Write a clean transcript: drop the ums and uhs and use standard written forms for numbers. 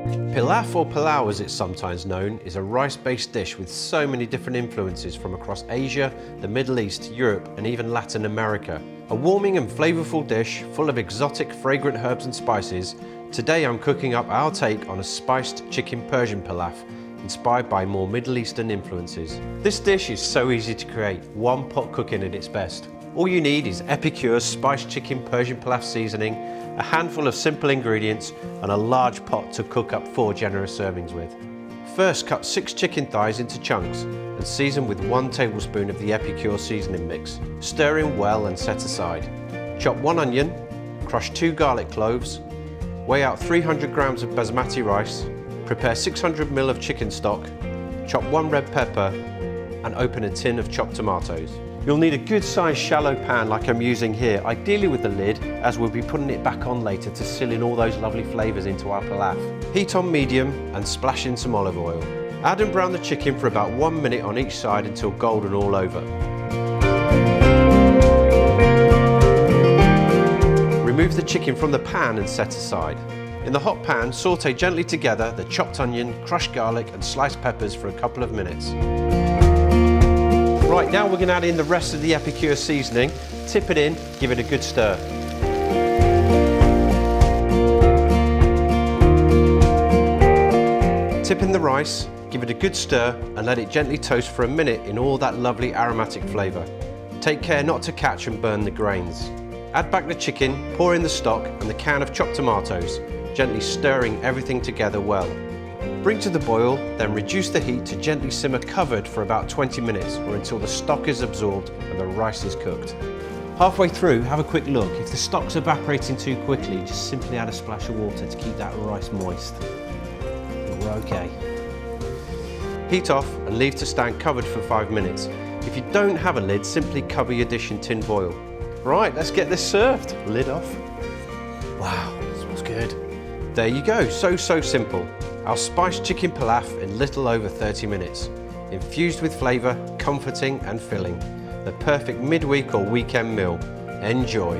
Pilaf, or pilau as it's sometimes known, is a rice-based dish with so mmany different influences from across Asia, the Middle East, Europe and even Latin America. A warming and flavourful dish full of exotic fragrant herbs and spices. Today I'm cooking up our take on a spiced chicken Persian pilaf, inspired by more Middle Eastern influences. This dish is so easy to create, one pot cooking at its best. All you need is Epicure's spiced chicken Persian pilaf seasoning, a handful of simple ingredients and a large pot to cook up 4 generous servings with. First, cut 6 chicken thighs into chunks and season with 1 tablespoon of the Epicure seasoning mix. Stir in well and set aside. Chop 1 onion, crush 2 garlic cloves, weigh out 300 grams of basmati rice, prepare 600 ml of chicken stock, chop 1 red pepper and open a tin of chopped tomatoes. You'll need a good sized shallow pan like I'm using here, ideally with the lid, as we'll be putting it back on later to seal in all those lovely flavours into our pilaf. Heat on medium and splash in some olive oil. Add and brown the chicken for about 1 minute on each side until golden all over. Remove the chicken from the pan and set aside. In the hot pan, saute gently together the chopped onion, crushed garlic and sliced peppers for a couple of minutes. Right, now we're going to add in the rest of the Epicure seasoning, tip it in, give it a good stir. Tip in the rice, give it a good stir and let it gently toast for a minute in all that lovely aromatic flavour. Take care not to catch and burn the grains. Add back the chicken, pour in the stock and the can of chopped tomatoes, gently stirring everything together well. Bring to the boil, then reduce the heat to gently simmer covered for about 20 minutes or until the stock is absorbed and the rice is cooked. Halfway through, have a quick look. If the stock's evaporating too quickly, just simply add a splash of water to keep that rice moist. And we're okay. Heat off and leave to stand covered for 5 minutes. If you don't have a lid, simply cover your dish in tin foil. Right, let's get this served. Lid off. Wow, smells good. There you go, so simple. Our spiced chicken pilaf in little over 30 minutes. Infused with flavour, comforting and filling. The perfect midweek or weekend meal. Enjoy.